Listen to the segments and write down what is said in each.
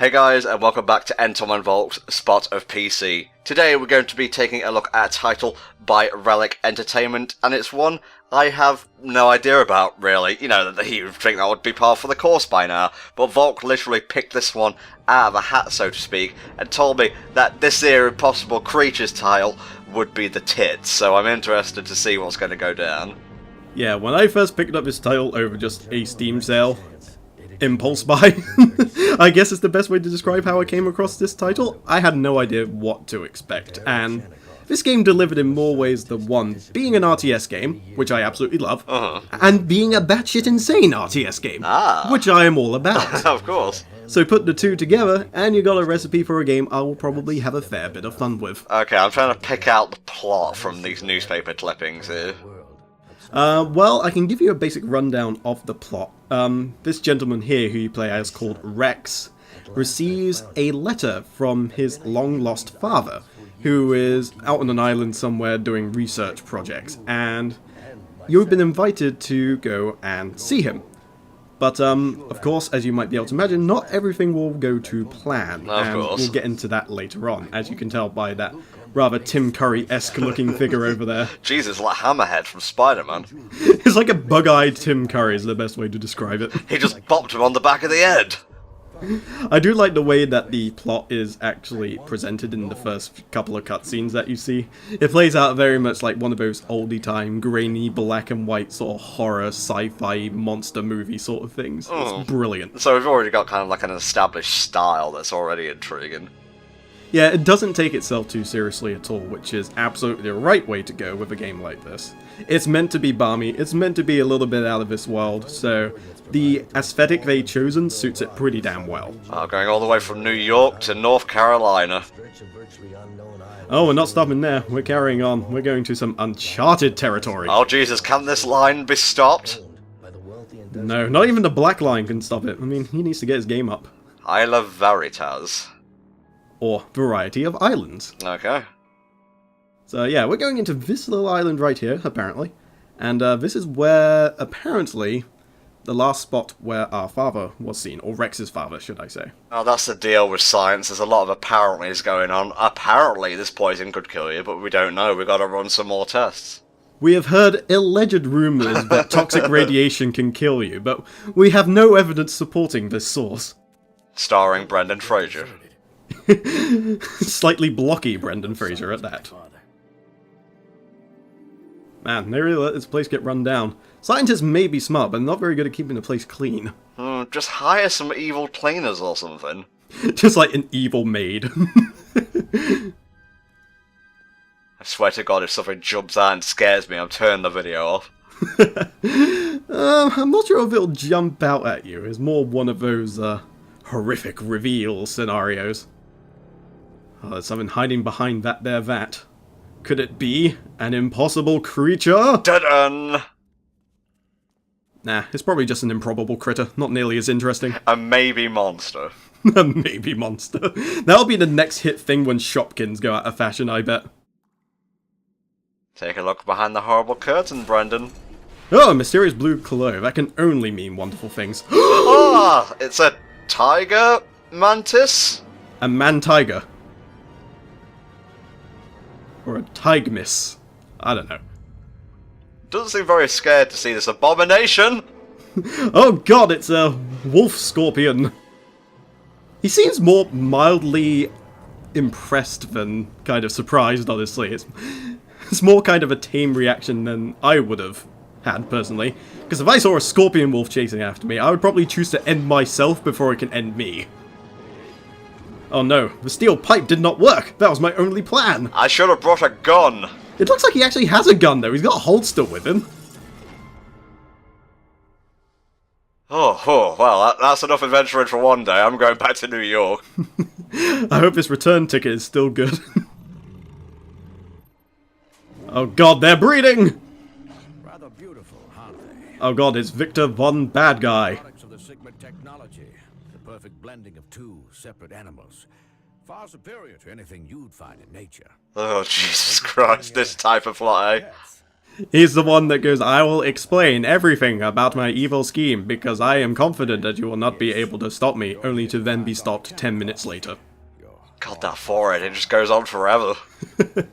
Hey guys, and welcome back to NTom and Volk's Spot of PC. Today we're going to be taking a look at a title by Relic Entertainment, and it's one I have no idea about, really. You know, you'd think that would be par for the course by now, but Volk literally picked this one out of a hat, so to speak, and told me that this here Impossible Creatures title would be the tits, so I'm interested to see what's going to go down. Yeah, when I first picked up this title over just a Steam sale, impulse buy, I guess is the best way to describe how I came across this title. I had no idea what to expect, and this game delivered in more ways than one, being an RTS game, which I absolutely love, and being a batshit insane RTS game, which I am all about. Of course. So put the two together, and you got a recipe for a game I will probably have a fair bit of fun with. Okay, I'm trying to pick out the plot from these newspaper clippings here. Well, I can give you a basic rundown of the plot. This gentleman here, who you play as, called Rex, receives a letter from his long-lost father, who is out on an island somewhere doing research projects, and you've been invited to go and see him. But, of course, as you might be able to imagine, not everything will go to plan, and we'll get into that later on, as you can tell by that rather Tim Curry-esque looking figure over there. Jesus, like Hammerhead from Spider-Man. It's like a bug-eyed Tim Curry is the best way to describe it. He just bopped him on the back of the head. I do like the way that the plot is actually presented in the first couple of cutscenes that you see. It plays out very much like one of those oldie-time, grainy, black and white sort of horror, sci-fi, monster movie sort of things. It's brilliant. So we've already got kind of like an established style that's already intriguing. Yeah, it doesn't take itself too seriously at all, which is absolutely the right way to go with a game like this. It's meant to be balmy, it's meant to be a little bit out of this world, so the aesthetic they've chosen suits it pretty damn well. Oh, going all the way from New York to North Carolina. Oh, we're not stopping there, we're carrying on, we're going to some uncharted territory. Oh Jesus, can this line be stopped? No, not even the Black Line can stop it. I mean, he needs to get his game up. Isle of Veritas. Or Variety of Islands. Okay. So yeah, we're going into this little island right here, apparently. And this is where, apparently, the last spot where our father was seen. Or Rex's father, should I say. Oh, that's the deal with science. There's a lot of apparentlys going on. Apparently this poison could kill you, but we don't know. We've got to run some more tests. We have heard alleged rumors that toxic radiation can kill you, but we have no evidence supporting this source. Starring Brendan Fraser. Slightly blocky Brendan Fraser at that. Man, they really let this place get run down. Scientists may be smart, but not very good at keeping the place clean. Just hire some evil cleaners or something. Just like an evil maid. I swear to God, if something jumps out and scares me, I'm turning the video off. I'm not sure if it'll jump out at you. It's more one of those horrific reveal scenarios. Oh, there's something hiding behind that there vat. Could it be an impossible creature? Dun-dun! Nah, it's probably just an improbable critter, not nearly as interesting. A maybe monster. A maybe monster. That'll be the next hit thing when Shopkins go out of fashion, I bet. Take a look behind the horrible curtain, Brendan. Oh, a mysterious blue glow. That can only mean wonderful things. Ah, it's a tiger mantis? A man-tiger. Or a tigmis. I don't know. Doesn't seem very scared to see this abomination. Oh god, it's a wolf scorpion. He seems more mildly impressed than kind of surprised, honestly. It's more kind of a tame reaction than I would have had, personally. Because if I saw a scorpion wolf chasing after me, I would probably choose to end myself before it can end me. Oh no, the steel pipe did not work! That was my only plan! I should have brought a gun! It looks like he actually has a gun though, he's got a holster with him. Oh, well, that's enough adventuring for one day. I'm going back to New York. I hope this return ticket is still good. Oh god, they're breeding! Rather beautiful, aren't they? Oh god, it's Victor Von Bad Guy. Products of the Sigma technology. The perfect blending of two separate animals. Far superior to anything you'd find in nature. Oh, Jesus Christ, this type of plot, eh? He's the one that goes, I will explain everything about my evil scheme because I am confident that you will not be able to stop me, only to then be stopped 10 minutes later. God, that forehead, it just goes on forever.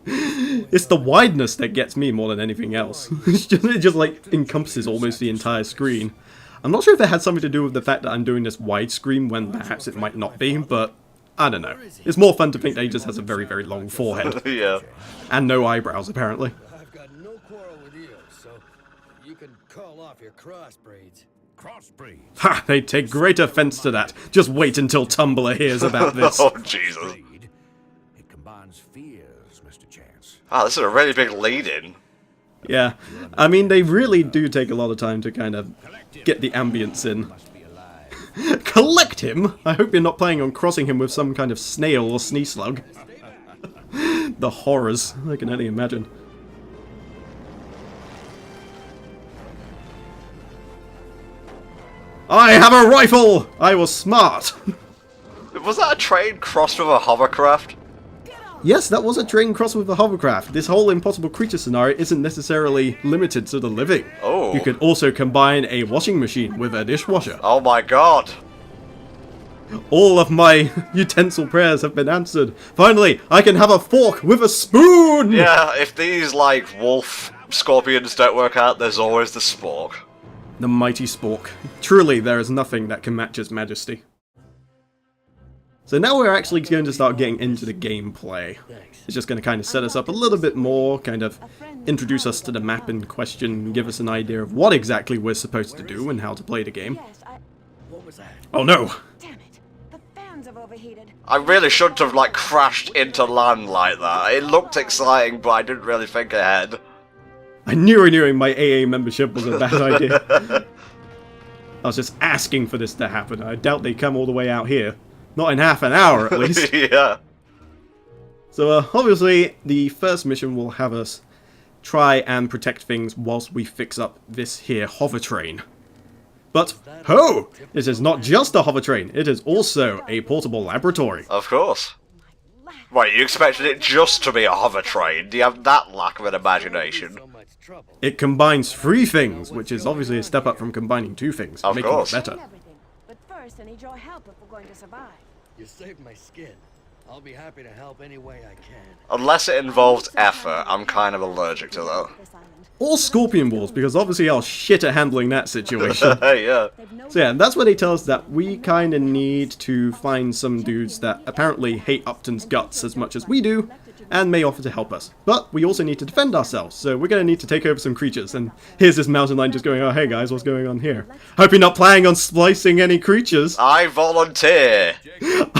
It's the wideness that gets me more than anything else. It just like encompasses almost the entire screen. I'm not sure if it had something to do with the fact that I'm doing this widescreen when perhaps it might not be, but I don't know. It's more fun to think that he just has a very, very long forehead. Yeah. And no eyebrows, apparently. I've got no quarrel with you, so you can call off your crossbreeds. Crossbreeds. Ha! They take great offense to that. Just wait until Tumblr hears about this. Oh, Jesus. It combines fears, Mr. Chance. Ah, this is a really big lead-in. Yeah. I mean, they really do take a lot of time to kind of get the ambience in. Collect him? I hope you're not planning on crossing him with some kind of snail or sneeslug. The horrors, I can only imagine. I have a rifle! I was smart! Was that a train crossed with a hovercraft? Yes, that was a train crossed with a hovercraft. This whole impossible creature scenario isn't necessarily limited to the living. Oh. You can also combine a washing machine with a dishwasher. Oh my god. All of my utensil prayers have been answered. Finally, I can have a fork with a spoon! Yeah, if these, like, wolf scorpions don't work out, there's always the spork. The mighty spork. Truly, there is nothing that can match his majesty. So now we're actually going to start getting into the gameplay. It's just going to kind of set us up a little bit more, kind of introduce us to the map in question, give us an idea of what exactly we're supposed to do and how to play the game. What was that? Oh no! Damn it! The fans have overheated. I really shouldn't have, like, crashed into land like that. It looked exciting, but I didn't really think ahead. I knew renewing my AA membership was a bad idea. I was just asking for this to happen. I doubt they come all the way out here. Not in half an hour, at least. Yeah. So, obviously, the first mission will have us try and protect things whilst we fix up this here hover train. But, ho! This is not just a hover train, it is also a portable laboratory. Of course. Wait, you expected it just to be a hover train? Do you have that lack of an imagination? So much trouble. It combines 3 things, which is obviously a step up from combining 2 things, Of making course. it better. Everything. But first, I need your help if we're going to survive. You saved my skin. I'll be happy to help any way I can. Unless it involves effort, I'm kind of allergic to that. This island. Or scorpion balls, because obviously I'll shit at handling that situation. Yeah. They've no So yeah, that's where they tell us that we kind of need to find some dudes that apparently hate Upton's guts as much as we do, and may offer to help us. But we also need to defend ourselves, so we're going to need to take over some creatures, and here's this mountain lion just going, oh hey guys, what's going on here? Hope you're not planning on splicing any creatures. I volunteer!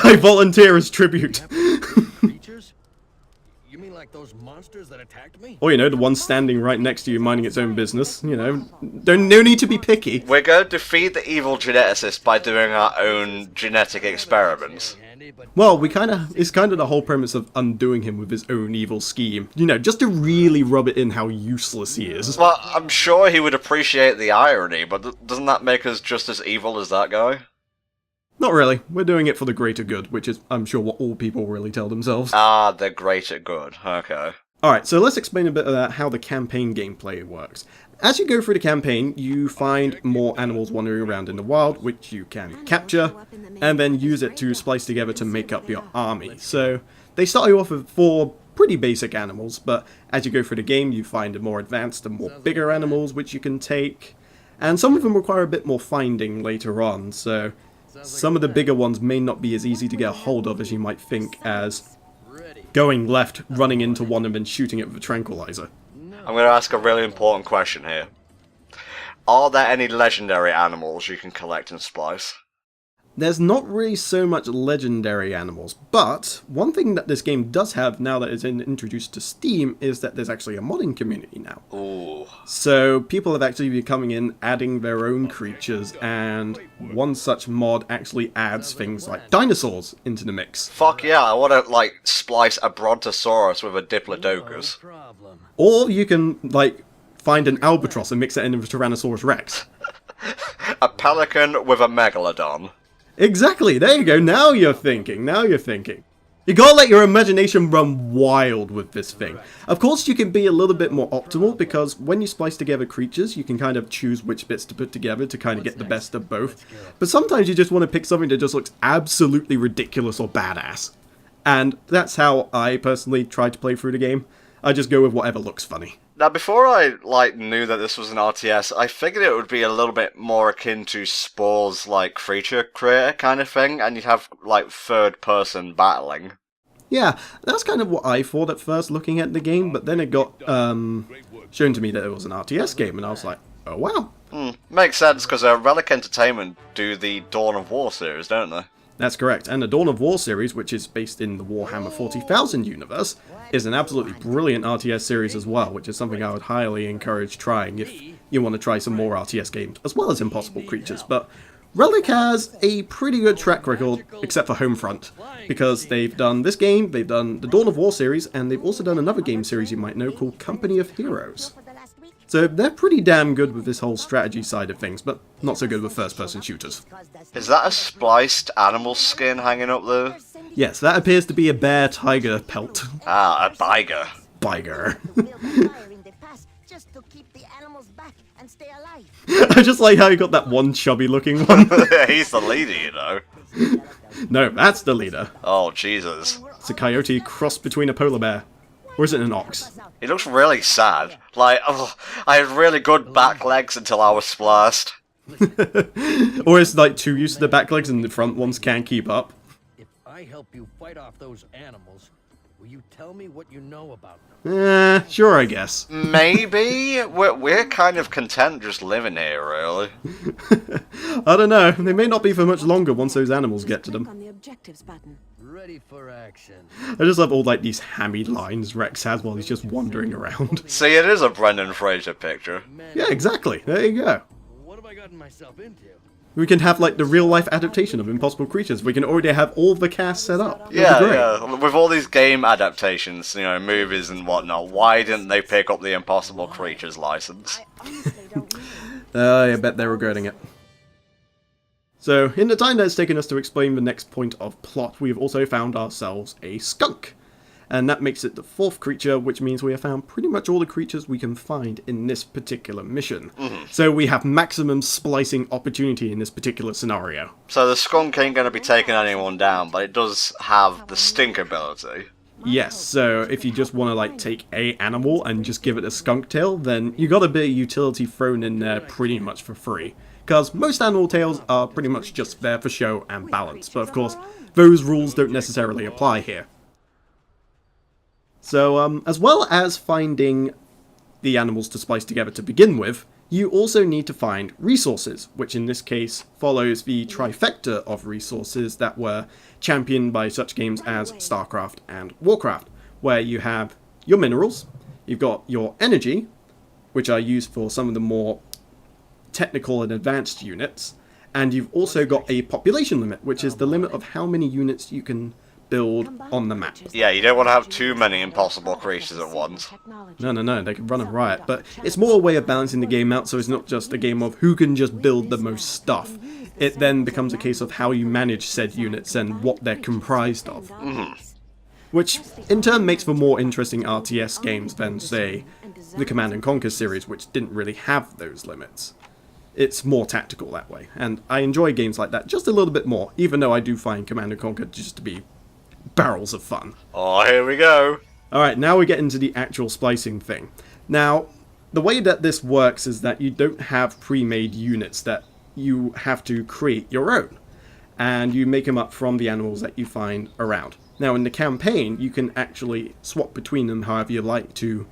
I volunteer as tribute. Creatures? You mean like those monsters that attacked me? Or, you know, the one standing right next to you minding its own business. You know, no need to be picky. We're going to defeat the evil geneticist by doing our own genetic experiments. Handy, but Well, it's kind of the whole premise of undoing him with his own evil scheme. You know, just to really rub it in how useless he is. Well, I'm sure he would appreciate the irony, but doesn't that make us just as evil as that guy? Not really. We're doing it for the greater good, which is, I'm sure, what all people really tell themselves. Ah, the greater good. Okay. Alright, so let's explain a bit about how the campaign gameplay works. As you go through the campaign, you find more animals wandering around in the wild, which you can capture, and then use it to splice together to make up your army. So, they start you off with 4 pretty basic animals, but as you go through the game, you find more advanced and more bigger animals which you can take, and some of them require a bit more finding later on, so some of the bigger ones may not be as easy to get a hold of as you might think, as going left, running into one and then shooting it with a tranquilizer. I'm going to ask a really important question here. Are there any legendary animals you can collect and splice? There's not really so much legendary animals, but one thing that this game does have now that it's introduced to Steam is that there's actually a modding community now. Ooh. So people have actually been coming in, adding their own creatures, and one such mod actually adds things like dinosaurs into the mix. Fuck yeah, I want to, like, splice a Brontosaurus with a Diplodocus. problem. Or you can, like, find an albatross and mix it in with a Tyrannosaurus Rex. A pelican with a Megalodon. Exactly, there you go, now you're thinking, now you're thinking. You gotta let your imagination run wild with this thing. Of course, you can be a little bit more optimal, because when you splice together creatures, you can kind of choose which bits to put together to kind of get the best of both. But sometimes you just want to pick something that just looks absolutely ridiculous or badass. And that's how I personally try to play through the game. I just go with whatever looks funny. Now, before I knew that this was an RTS, I figured it would be a little bit more akin to Spore's creature creator kind of thing, and you'd have third person battling. Yeah, that's kind of what I thought at first looking at the game, but then it got shown to me that it was an RTS game, and I was like, oh wow. Makes sense, because Relic Entertainment do the Dawn of War series, don't they? That's correct, and the Dawn of War series, which is based in the Warhammer 40,000 universe, is an absolutely brilliant RTS series as well, which is something I would highly encourage trying if you want to try some more RTS games, as well as Impossible Creatures. But Relic has a pretty good track record, except for Homefront, because they've done this game, they've done the Dawn of War series, and they've also done another game series you might know called Company of Heroes. So they're pretty damn good with this whole strategy side of things, but not so good with first-person shooters. Is that a spliced animal skin hanging up there? Yes, that appears to be a bear-tiger pelt. Ah, a biger. Biger. Just to keep the animals back and stay alive. I just like how you got that one chubby-looking one. He's the leader, you know. No, that's the leader. Oh, Jesus. It's a coyote crossed between a polar bear. Or is it an ox? He looks really sad. I had really good back legs until I was spliced. Or it's two used to the back legs and the front ones can't keep up. If I help you fight off those animals, will you tell me what you know about them? Sure, I guess. Maybe? We're kind of content just living here, really. I don't know. They may not be for much longer once those animals get to them. On the objectives button. Ready for action. I just love all these hammy lines Rex has while he's just wandering around. See, it is a Brendan Fraser picture. Yeah, exactly. There you go. What have I gotten myself into? We can have the real-life adaptation of Impossible Creatures. We can already have all the cast set up. It'll be great. Yeah. With all these game adaptations, movies and whatnot, why didn't they pick up the Impossible Creatures license? I honestly don't know. I bet they're regretting it. So, in the time that it's taken us to explain the next point of plot, we've also found ourselves a skunk. And that makes it the fourth creature, which means we have found pretty much all the creatures we can find in this particular mission. So we have maximum splicing opportunity in this particular scenario. So the skunk ain't going to be taking anyone down, but it does have the stink ability. Yes, so if you just want to take a animal and just give it a skunk tail, then you got a bit of utility thrown in there pretty much for free. Because most animal tails are pretty much just there for show and balance, but of course, those rules don't necessarily apply here. So, as well as finding the animals to splice together to begin with, you also need to find resources, which in this case follows the trifecta of resources that were championed by such games as StarCraft and Warcraft, where you have your minerals, you've got your energy, which are used for some of the more technical and advanced units, and you've also got a population limit, which is the limit of how many units you can build on the map. Yeah, you don't want to have too many impossible creatures at once. No, they can run a riot, but it's more a way of balancing the game out, so it's not just a game of who can just build the most stuff. It then becomes a case of how you manage said units and what they're comprised of. Which, in turn, makes for more interesting RTS games than, say, the Command & Conquer series, which didn't really have those limits. It's more tactical that way, and I enjoy games like that just a little bit more, even though I do find Command & Conquer just to be barrels of fun. Oh, here we go. Alright, now we get into the actual splicing thing. Now, the way that this works is that you don't have pre-made units that you have to create your own, and you make them up from the animals that you find around. Now, in the campaign, you can actually swap between them however you like to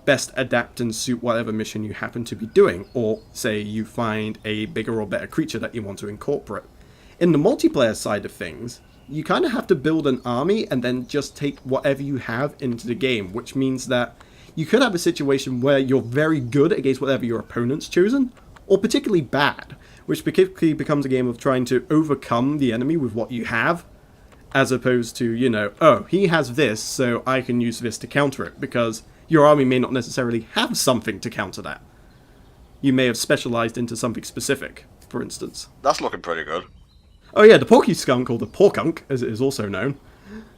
best adapt and suit whatever mission you happen to be doing, or say you find a bigger or better creature that you want to incorporate. In the multiplayer side of things, you kind of have to build an army and then just take whatever you have into the game, which means that you could have a situation where you're very good against whatever your opponent's chosen, or particularly bad, which particularly becomes a game of trying to overcome the enemy with what you have, as opposed to, oh, he has this, so I can use this to counter it, because your army may not necessarily have something to counter that. You may have specialized into something specific, for instance. That's looking pretty good. Oh yeah, the Porky Skunk, or the Porkunk, as it is also known.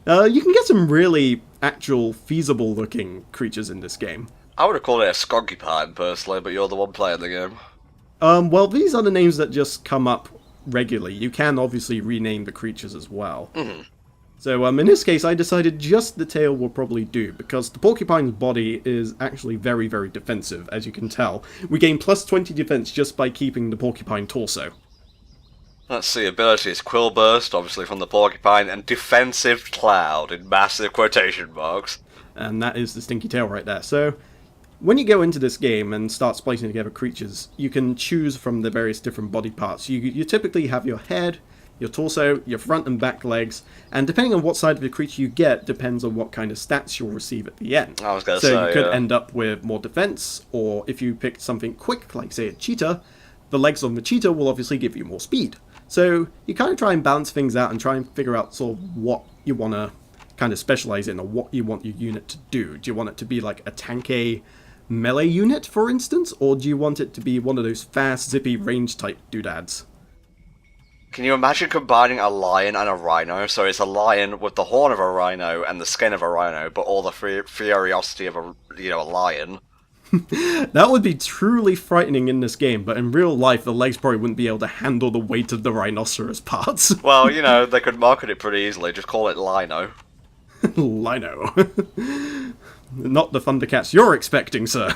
You can get some really actual feasible looking creatures in this game. I would have called it a skunky pine, personally, but you're the one playing the game. Well, these are the names that just come up regularly. You can obviously rename the creatures as well. So in this case, I decided just the tail will probably do, because the porcupine's body is actually very, very defensive, as you can tell. We gain plus 20 defense just by keeping the porcupine torso. Let's see, abilities. Quill Burst, obviously from the porcupine, and Defensive Cloud, in massive quotation marks. And that is the stinky tail right there. So when you go into this game and start splicing together creatures, you can choose from the various different body parts. You typically have your head, your torso, your front and back legs, and depending on what side of the creature you get, depends on what kind of stats you'll receive at the end. I was going to so say, you could yeah. end up with more defense, or if you picked something quick, like say a cheetah, the legs on the cheetah will obviously give you more speed. So you kind of try and balance things out and try and figure out sort of what you want to kind of specialize in, or what you want your unit to do. Do you want it to be like a tanky melee unit, for instance, or do you want it to be one of those fast, zippy, range type doodads? Can you imagine combining a lion and a rhino? So it's a lion with the horn of a rhino and the skin of a rhino, but all the furiosity of a lion. That would be truly frightening in this game, but in real life, the legs probably wouldn't be able to handle the weight of the rhinoceros parts. Well, they could market it pretty easily. Just call it Lino. Lino. Not the Thundercats you're expecting, sir.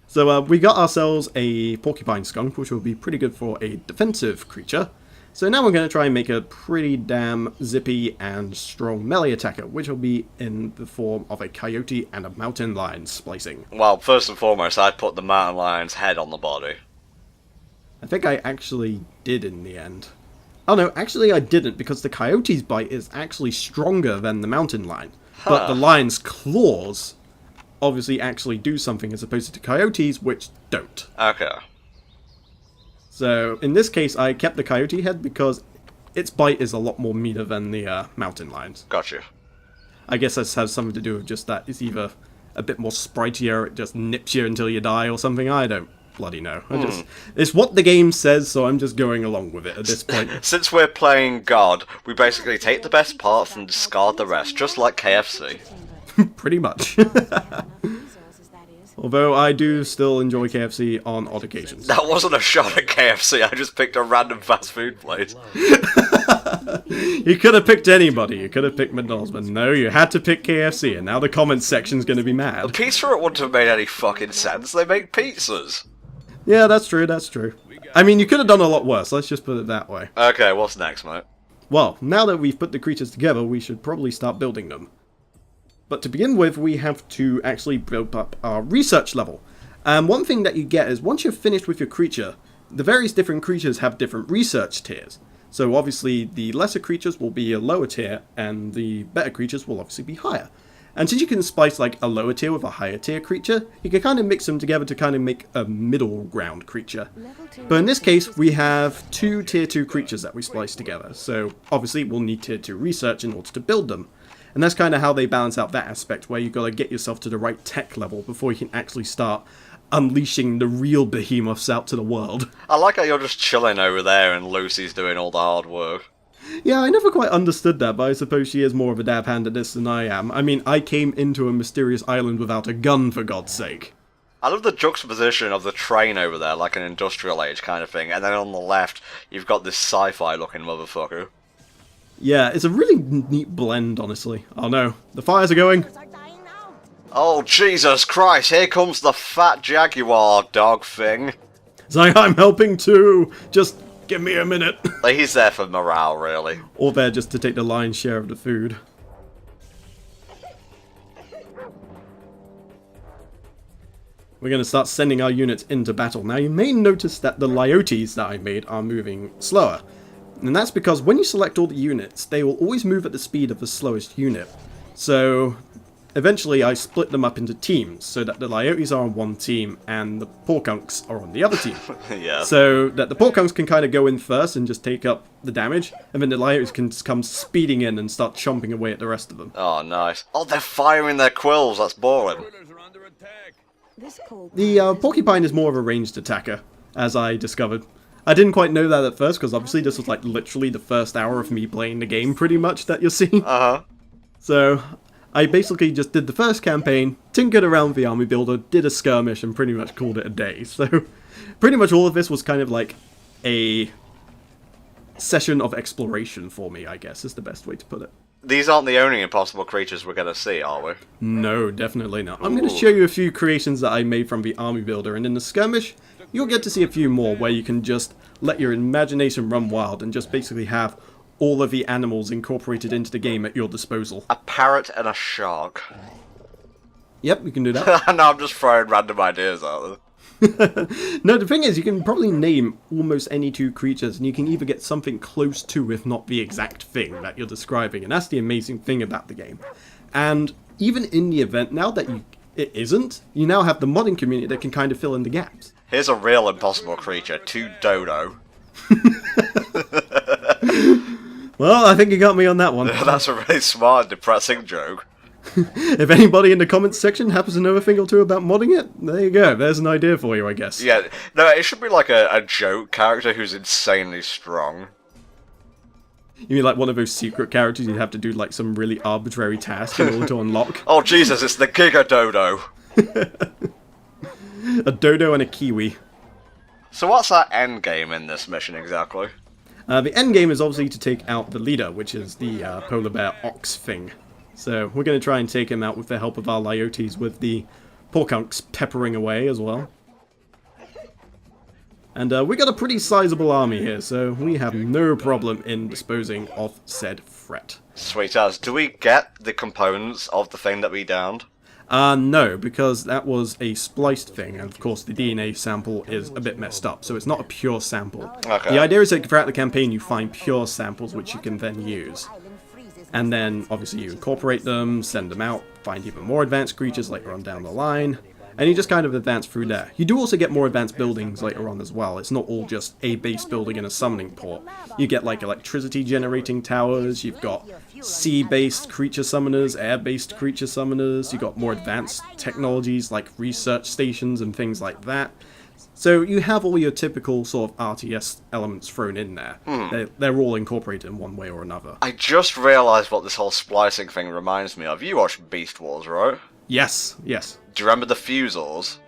So we got ourselves a porcupine skunk, which will be pretty good for a defensive creature. So now we're going to try and make a pretty damn zippy and strong melee attacker, which will be in the form of a coyote and a mountain lion splicing. Well, first and foremost, I'd put the mountain lion's head on the body. I think I actually did in the end. Oh no, actually I didn't, because the coyote's bite is actually stronger than the mountain lion. But the lion's claws obviously actually do something, as opposed to coyotes, which don't. Okay. So in this case, I kept the coyote head because its bite is a lot more meaner than the mountain lion's. Gotcha. I guess this has something to do with just that it's either a bit more spritier, it just nips you until you die, or something. I don't bloody know. It's what the game says, so I'm just going along with it at this point. Since we're playing God, we basically take the best parts and discard the rest, just like KFC. Pretty much. Although I do still enjoy KFC on odd occasions. That wasn't a shot at KFC, I just picked a random fast food place. You could have picked anybody. You could have picked McDonald's, but no, you had to pick KFC, and now the comments section's going to be mad. Pizza Hut wouldn't have made any fucking sense, they make pizzas. Yeah, that's true, that's true. I mean, you could have done a lot worse, let's just put it that way. Okay, what's next, mate? Well, now that we've put the creatures together, we should probably start building them. But to begin with, we have to actually build up our research level. And one thing that you get is, once you're finished with your creature, the various different creatures have different research tiers. So obviously, the lesser creatures will be a lower tier, and the better creatures will obviously be higher. And since you can splice like a lower tier with a higher tier creature, you can kind of mix them together to kind of make a middle ground creature. But in this case, we have two tier 2 creatures that we splice together. So obviously, we'll need tier 2 research in order to build them. And that's kind of how they balance out that aspect, where you've got to get yourself to the right tech level before you can actually start unleashing the real behemoths out to the world. I like how you're just chilling over there and Lucy's doing all the hard work. Yeah, I never quite understood that, but I suppose she is more of a dab hand at this than I am. I mean, I came into a mysterious island without a gun, for God's sake. I love the juxtaposition of the train over there, like an industrial age kind of thing, and then on the left, you've got this sci-fi looking motherfucker. Yeah, it's a really neat blend, honestly. Oh no, the fires are going. Oh, Jesus Christ, here comes the fat jaguar dog thing. It's like, I'm helping too! Just give me a minute. Like, he's there for morale, really. Or there just to take the lion's share of the food. We're going to start sending our units into battle. Now, you may notice that the Lyotes that I made are moving slower. And that's because when you select all the units, they will always move at the speed of the slowest unit. So, eventually I split them up into teams, so that the Lyotes are on one team and the Porkunks are on the other team. Yeah. So that the Porkunks can kind of go in first and just take up the damage, and then the Lyotes can come speeding in and start chomping away at the rest of them. Oh, nice. Oh, they're firing their quills, that's boring. The Porcupine is more of a ranged attacker, as I discovered. I didn't quite know that at first, because obviously this was like literally the first hour of me playing the game pretty much that you're seeing. Uh-huh. So I basically just did the first campaign, tinkered around with the army builder, did a skirmish, and pretty much called it a day. So pretty much all of this was kind of like a session of exploration for me, I guess, is the best way to put it. These aren't the only impossible creatures we're going to see, are we? No, definitely not. I'm going to show you a few creations that I made from the army builder, and in the skirmish, you'll get to see a few more where you can just let your imagination run wild and just basically have all of the animals incorporated into the game at your disposal. A parrot and a shark. Yep, you can do that. No, I'm just throwing random ideas out there. No, the thing is, you can probably name almost any two creatures, and you can either get something close to, if not the exact thing that you're describing, and that's the amazing thing about the game. And even in the event, now that it isn't, you now have the modding community that can kind of fill in the gaps. Here's a real impossible creature, 2 dodo. Well, I think you got me on that one. That's a really smart and depressing joke. If anybody in the comments section happens to know a thing or two about modding it, there you go. There's an idea for you, I guess. Yeah, no, it should be like a joke character who's insanely strong. You mean like one of those secret characters you'd have to do like some really arbitrary task in order to unlock? Oh Jesus, it's the Giga Dodo! A dodo and a kiwi. So what's our end game in this mission exactly? The end game is obviously to take out the leader, which is the polar bear ox thing. So we're going to try and take him out with the help of our Lyotes, with the porkunks peppering away as well. And we got a pretty sizable army here, so we have no problem in disposing of said threat. Sweet as. Do we get the components of the thing that we downed? No, because that was a spliced thing, and of course the DNA sample is a bit messed up, so it's not a pure sample. Okay. The idea is that throughout the campaign you find pure samples which you can then use. And then, obviously, you incorporate them, send them out, find even more advanced creatures later on down the line, and you just kind of advance through there. You do also get more advanced buildings later on as well. It's not all just a base building and a summoning port. You get, like, electricity generating towers, you've got sea-based creature summoners, air-based creature summoners, you've got more advanced technologies like research stations and things like that. So you have all your typical sort of RTS elements thrown in there. They're all incorporated in one way or another. I just realised what this whole splicing thing reminds me of. You watched Beast Wars, right? Yes, yes. Do you remember the Fusors?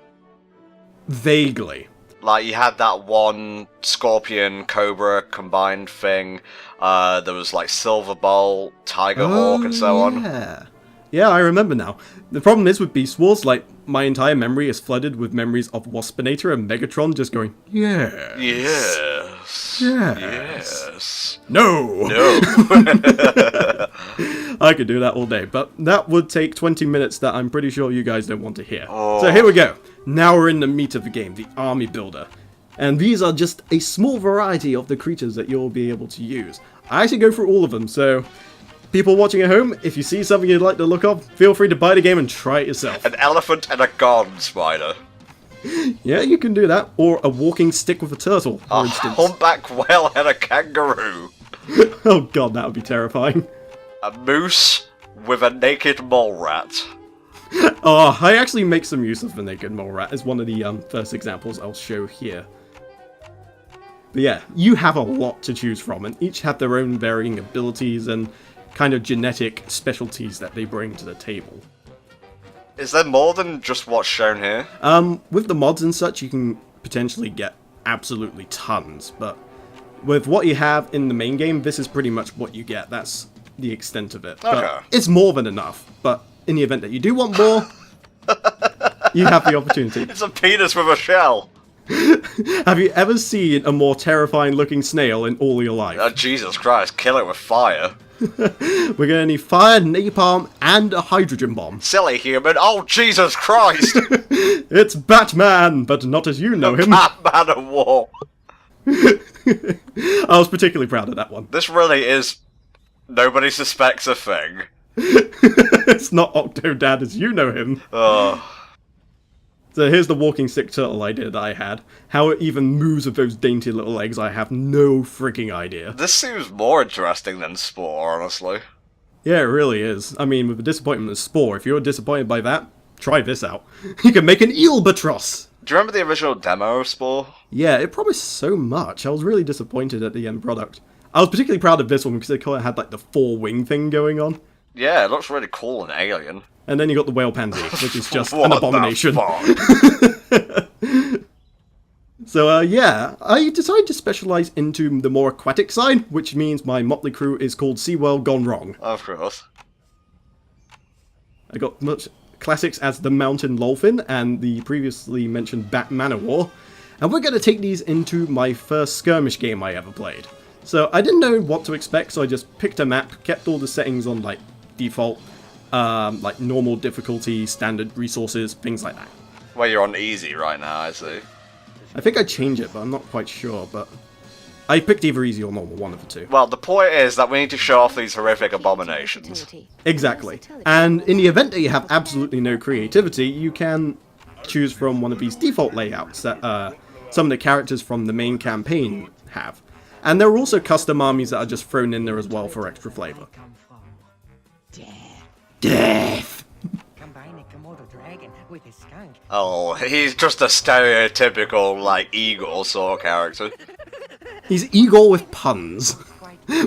Vaguely. Like, you had that one Scorpion, Cobra combined thing. There was, like, Silver Bolt, Tiger Hawk, and so on. Yeah, I remember now. The problem is with Beast Wars, like, my entire memory is flooded with memories of Waspinator and Megatron just going, yes. Yes. Yes. No. No. I could do that all day, but that would take 20 minutes that I'm pretty sure you guys don't want to hear. Oh. So here we go. Now we're in the meat of the game, the army builder. And these are just a small variety of the creatures that you'll be able to use. I actually go through all of them, so people watching at home, if you see something you'd like to look up, feel free to buy the game and try it yourself. An elephant and a garden spider. Yeah, you can do that. Or a walking stick with a turtle, for A instance. humpback whale and a kangaroo. Oh god, that would be terrifying. A moose with a naked mole rat. Oh, I actually make some use of the naked mole rat as one of the first examples I'll show here. But yeah, you have a lot to choose from, and each have their own varying abilities and kind of genetic specialties that they bring to the table. Is there more than just what's shown here? With the mods and such, you can potentially get absolutely tons, but with what you have in the main game, this is pretty much what you get. That's the extent of it. Okay. But it's more than enough, but in the event that you do want more, you have the opportunity. It's a penis with a shell. Have you ever seen a more terrifying looking snail in all your life? Oh, Jesus Christ, kill it with fire. We're gonna need fire, napalm, and a hydrogen bomb. Silly human, oh Jesus Christ! It's Batman, but not as you know him. Batman of War. I was particularly proud of that one. This really is... Nobody suspects a thing. It's not Octodad as you know him. Oh. So here's the walking stick turtle idea that I had. How it even moves with those dainty little legs, I have no freaking idea. This seems more interesting than Spore, honestly. Yeah, it really is. I mean, with the disappointment of Spore, if you're disappointed by that, try this out. You can make an eelbatross! Do you remember the original demo of Spore? Yeah, it promised so much. I was really disappointed at the end product. I was particularly proud of this one because it kind of had like the 4-wing thing going on. Yeah, it looks really cool and alien. And then you got the whale pansy, which is just What an the abomination. fuck? So, yeah, I decided to specialise into the more aquatic side, which means my motley crew is called SeaWorld Gone Wrong. Of course. I got much classics as the Mountain Lolfin and the previously mentioned Bat Manowar, and we're going to take these into my first Skirmish game I ever played. So I didn't know what to expect, so I just picked a map, kept all the settings on like default, like normal difficulty, standard resources, things like that. Well, you're on easy right now, I see. I think I changed it, but I'm not quite sure, but I picked either easy or normal, one of the two. Well, the point is that we need to show off these horrific abominations. Exactly. And in the event that you have absolutely no creativity, you can choose from one of these default layouts that some of the characters from the main campaign have. And there are also custom armies that are just thrown in there as well for extra flavor. Death! Combine a Komodo dragon with a skunk. Oh, he's just a stereotypical, like, eagle sort of character. He's Eagle with puns,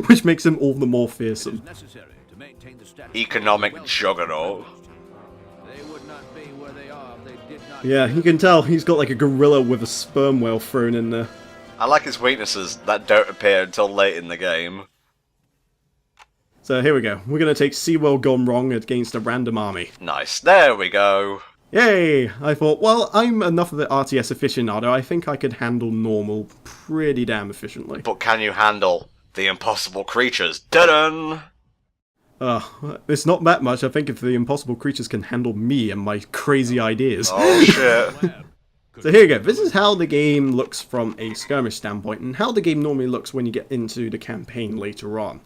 which makes him all the more fearsome. Necessary to maintain the status Economic juggernaut. They would not be where they are if they did not. Yeah, you can tell he's got like a gorilla with a sperm whale thrown in there. I like his weaknesses that don't appear until late in the game. So here we go. We're going to take SeaWorld Gone Wrong against a random army. Nice. There we go. Yay! I thought, well, I'm enough of an RTS aficionado, I think I could handle normal pretty damn efficiently. But can you handle the impossible creatures? Dun-dun! It's not that much. I think if the impossible creatures can handle me and my crazy ideas. Oh shit. So here you go. This is how the game looks from a skirmish standpoint, and how the game normally looks when you get into the campaign later on.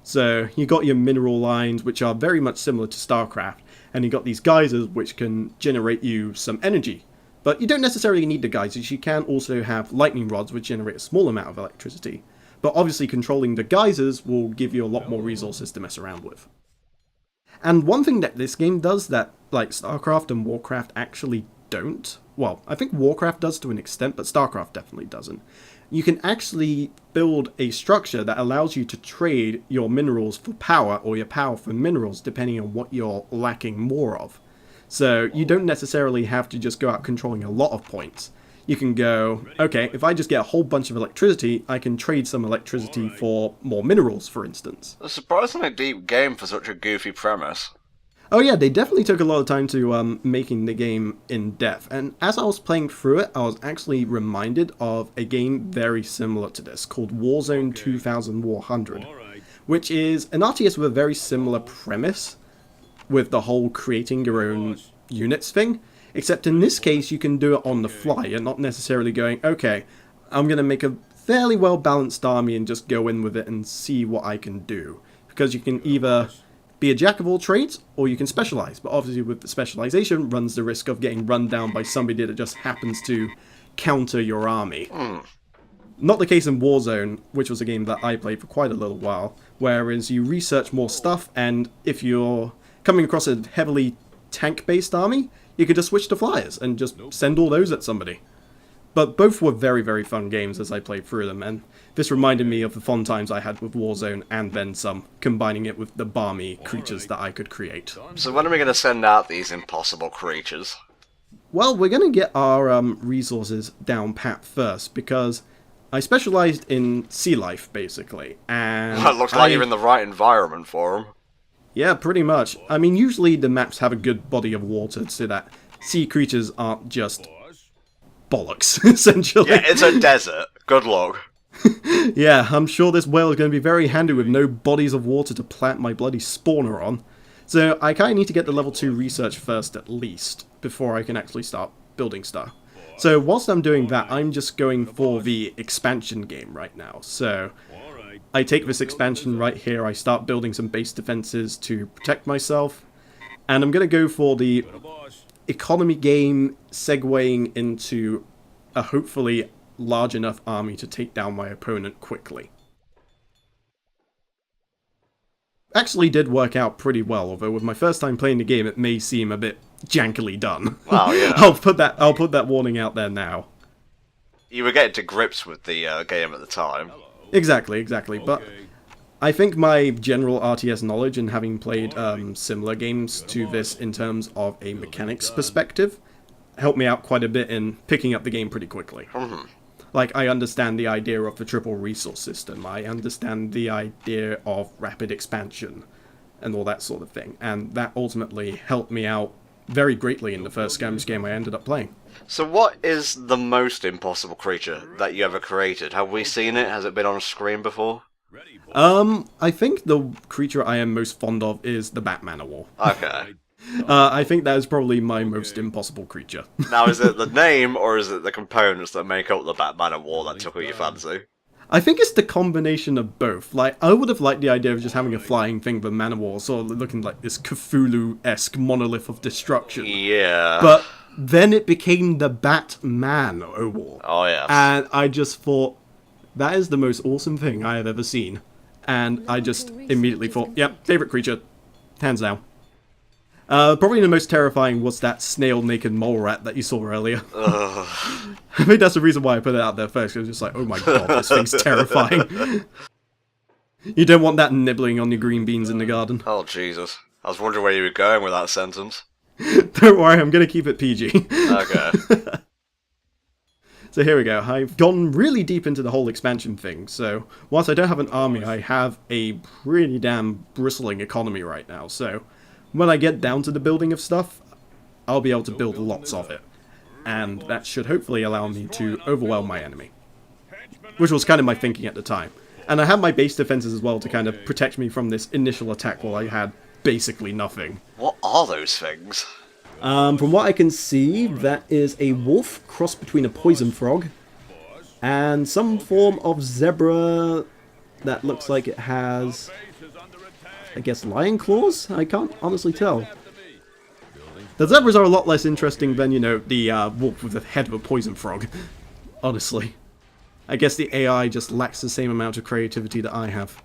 So you got your mineral lines, which are very much similar to StarCraft, and you got these geysers, which can generate you some energy. But you don't necessarily need the geysers. You can also have lightning rods, which generate a small amount of electricity. But obviously controlling the geysers will give you a lot more resources to mess around with. And one thing that this game does that like StarCraft and Warcraft actually don't, well, I think Warcraft does to an extent, but StarCraft definitely doesn't. You can actually build a structure that allows you to trade your minerals for power or your power for minerals depending on what you're lacking more of. So you don't necessarily have to just go out controlling a lot of points. You can go, okay, if I just get a whole bunch of electricity, I can trade some electricity for more minerals, for instance. A surprisingly deep game for such a goofy premise. Oh yeah, they definitely took a lot of time to making the game in depth, and as I was playing through it, I was actually reminded of a game very similar to this called Warzone 2100, which is an RTS with a very similar premise, with the whole creating your own units thing, except in this case you can do it on the fly. You're not necessarily going, okay, I'm going to make a fairly well balanced army and just go in with it and see what I can do, because you can either be a jack of all trades, or you can specialize, but obviously with the specialization runs the risk of getting run down by somebody that just happens to counter your army. Not the case in Warzone, which was a game that I played for quite a little while, whereas you research more stuff, and if you're coming across a heavily tank-based army, you could just switch to flyers and just send all those at somebody. But both were very, very fun games as I played through them, and this reminded me of the fun times I had with Warzone and then some, combining it with the balmy creatures that I could create. So when are we going to send out these impossible creatures? Well, we're going to get our resources down pat first, because I specialized in sea life, basically, and Well, it looks like you're in the right environment for them. Yeah, pretty much. I mean, usually the maps have a good body of water so that sea creatures aren't just bollocks, essentially. Yeah, it's a desert. Good luck. Yeah, I'm sure this whale is going to be very handy with no bodies of water to plant my bloody spawner on. So I kind of need to get the level 2 research first at least, before I can actually start building stuff. So whilst I'm doing that, I'm just going for the expansion game right now. So I take this expansion right here, I start building some base defenses to protect myself, and I'm going to go for the economy game segueing into a hopefully large enough army to take down my opponent quickly. Actually did work out pretty well, although with my first time playing the game it may seem a bit jankily done. Wow, yeah. I'll put that warning out there now. You were getting to grips with the game at the time. Exactly. But I think my general RTS knowledge and having played similar games to this in terms of a mechanics perspective helped me out quite a bit in picking up the game pretty quickly. Like, I understand the idea of the triple resource system, I understand the idea of rapid expansion, and all that sort of thing, and that ultimately helped me out very greatly in the first Skirmish game I ended up playing. So what is the most impossible creature that you ever created? Have we seen it? Has it been on screen before? I think the creature I am most fond of is the Batman War. Okay. I think that is probably my most impossible creature. Now, is it the name, or is it the components that make up the Batman War that took your fancy? I think it's the combination of both. Like, I would have liked the idea of just having a flying thing, but Manowar sort of looking like this Cthulhu-esque monolith of destruction. Yeah. But then it became the Batman War. Oh, yeah. And I just thought, that is the most awesome thing I have ever seen. And I just immediately thought, yep, favorite creature. Hands down. Probably the most terrifying was that snail-naked mole rat that you saw earlier. I think that's the reason why I put it out there first. It was just like, oh my god, this thing's terrifying. You don't want that nibbling on your green beans in the garden. Oh, Jesus. I was wondering where you were going with that sentence. Don't worry, I'm going to keep it PG. Okay. So here we go. I've gone really deep into the whole expansion thing. So whilst I don't have an army, I have a pretty damn bristling economy right now. So when I get down to the building of stuff, I'll be able to build lots of it. And that should hopefully allow me to overwhelm my enemy. Which was kind of my thinking at the time. And I have my base defenses as well to kind of protect me from this initial attack while I had basically nothing. What are those things? From what I can see, that is a wolf crossed between a poison frog and some form of zebra that looks like it has, I guess, lion claws? I can't honestly tell. The zebras are a lot less interesting than, you know, the wolf with the head of a poison frog. Honestly. I guess the AI just lacks the same amount of creativity that I have.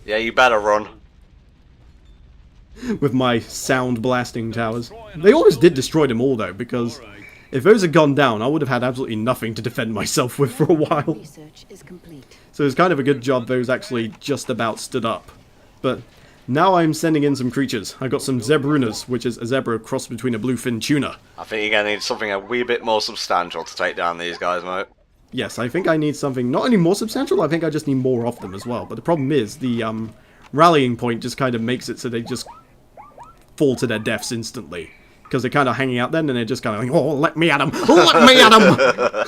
Yeah, you better run. With my sound blasting towers. They always did destroy them all though, because if those had gone down, I would have had absolutely nothing to defend myself with for a while. Research is complete. So it's kind of a good job those actually just about stood up. But now I'm sending in some creatures. I got some zebrunas, which is a zebra crossed between a bluefin tuna. I think you're going to need something a wee bit more substantial to take down these guys, mate. Yes, I think I need something not only more substantial, I think I just need more of them as well. But the problem is, the rallying point just kind of makes it so they just fall to their deaths instantly. Because they're kind of hanging out then, and they're just kind of like, oh, let me at them! Let me at them!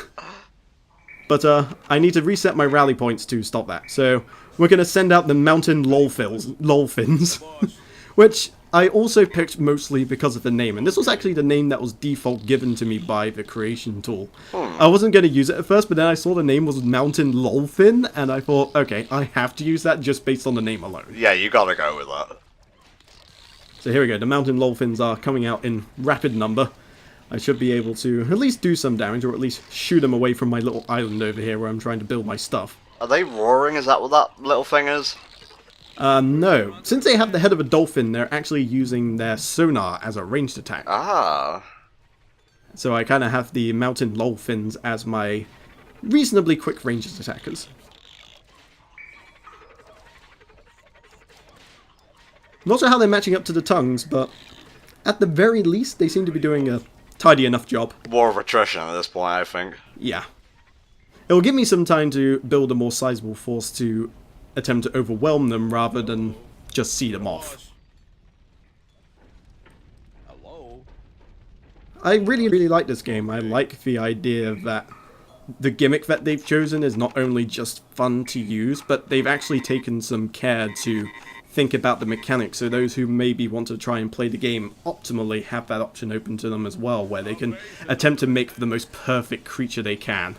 But I need to reset my rally points to stop that. So we're going to send out the mountain lolfins, which I also picked mostly because of the name. And this was actually the name that was default given to me by the creation tool. I wasn't going to use it at first, but then I saw the name was mountain lolfin, and I thought, okay, I have to use that just based on the name alone. Yeah, you gotta go with that. So here we go, the mountain lolfins are coming out in rapid number. I should be able to at least do some damage, or at least shoot them away from my little island over here where I'm trying to build my stuff. Are they roaring? Is that what that little thing is? No. Since they have the head of a dolphin, they're actually using their sonar as a ranged attack. Ah. So I kind of have the mountain lolfins as my reasonably quick ranged attackers. Not sure how they're matching up to the tongues, but at the very least, they seem to be doing a tidy enough job. War of attrition at this point, I think. Yeah. It'll give me some time to build a more sizable force to attempt to overwhelm them rather than just see them off. Hello? I really like this game. I like the idea that the gimmick that they've chosen is not only just fun to use, but they've actually taken some care to think about the mechanics, so those who maybe want to try and play the game optimally have that option open to them as well, where they can attempt to make the most perfect creature they can.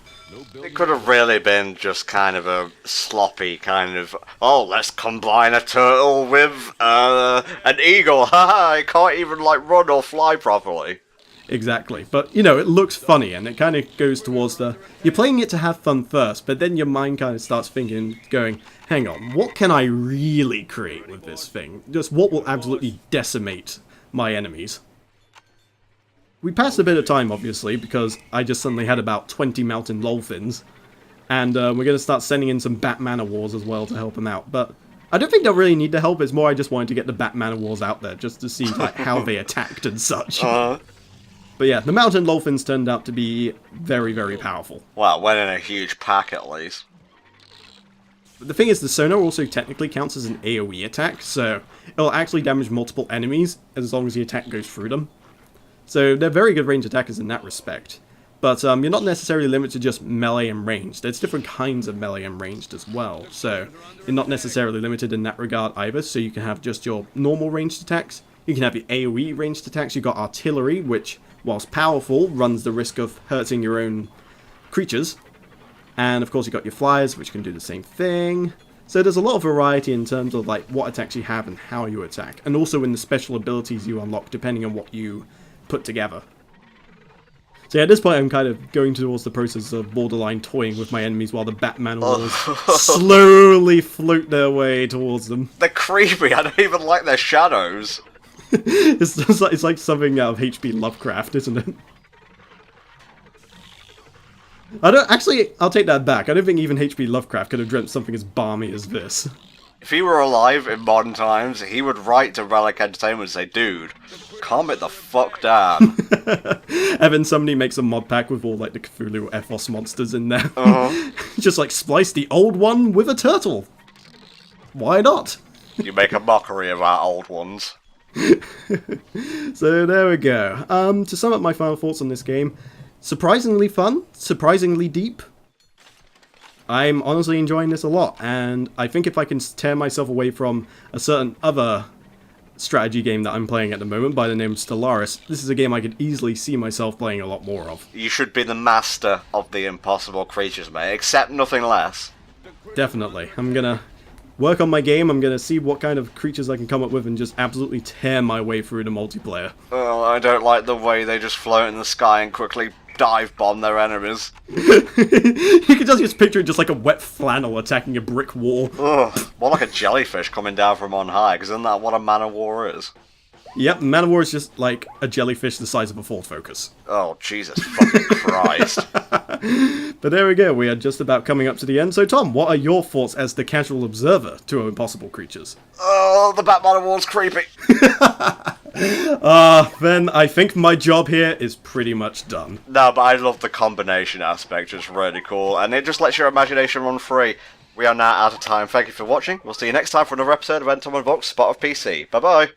It could have really been just kind of a sloppy kind of, oh, let's combine a turtle with an eagle, haha, I can't even like run or fly properly. Exactly, but you know, it looks funny and it kind of goes towards the, you're playing it to have fun first, but then your mind kind of starts thinking, going, hang on, what can I really create with this thing? Just what will absolutely decimate my enemies. We passed a bit of time, obviously, because I just suddenly had about 20 mountain lolfins. And we're going to start sending in some Bat Manowars as well to help them out. But I don't think they'll really need the help. It's more I just wanted to get the Bat Manowars out there just to see like how they attacked and such. But yeah, the mountain lolfins turned out to be very, very powerful. Well, went in a huge pack at least. But the thing is, the sonar also technically counts as an AoE attack, so it'll actually damage multiple enemies as long as the attack goes through them. So they're very good range attackers in that respect. But you're not necessarily limited to just melee and ranged. There's different kinds of melee and ranged as well. So you're not necessarily limited in that regard either. So you can have just your normal ranged attacks. You can have your AoE ranged attacks. You've got artillery, which, whilst powerful, runs the risk of hurting your own creatures. And of course you've got your flyers, which can do the same thing. So there's a lot of variety in terms of like what attacks you have and how you attack. And also in the special abilities you unlock depending on what you put together. So yeah, at this point I'm kind of going towards the process of borderline toying with my enemies while the Bat Manowars slowly float their way towards them. They're creepy, I don't even like their shadows. It's like something out of H.P. Lovecraft, isn't it? I'll take that back. I don't think even H.P. Lovecraft could have dreamt something as balmy as this. If he were alive in modern times, he would write to Relic Entertainment and say, dude, calm it the fuck down. And then somebody makes a mod pack with all like the Cthulhu Ethos monsters in there. Just like splice the old one with a turtle. Why not? You make a mockery of our old ones. So there we go. To sum up my final thoughts on this game, surprisingly fun, surprisingly deep. I'm honestly enjoying this a lot, and I think if I can tear myself away from a certain other strategy game that I'm playing at the moment by the name of Stellaris, this is a game I could easily see myself playing a lot more of. You should be the master of the impossible creatures, mate. Accept nothing less. Definitely. I'm gonna work on my game, I'm gonna see what kind of creatures I can come up with and just absolutely tear my way through the multiplayer. Oh, I don't like the way they just float in the sky and quickly dive bomb their enemies. You can just picture it just like a wet flannel attacking a brick wall. Ugh, more like a jellyfish coming down from on high, because isn't that what a Man-O-War is? Yep, Man-O-War is just like a jellyfish the size of a Ford Focus. Oh, Jesus fucking Christ. But there we go, we are just about coming up to the end. So Tom, what are your thoughts as the casual observer to Impossible Creatures? Oh, the Batman War's creepy. Then I think my job here is pretty much done. No, but I love the combination aspect, it's really cool, and it just lets your imagination run free. We are now out of time. Thank you for watching. We'll see you next time for another episode of NTom and Volk Spot of PC. Bye-bye.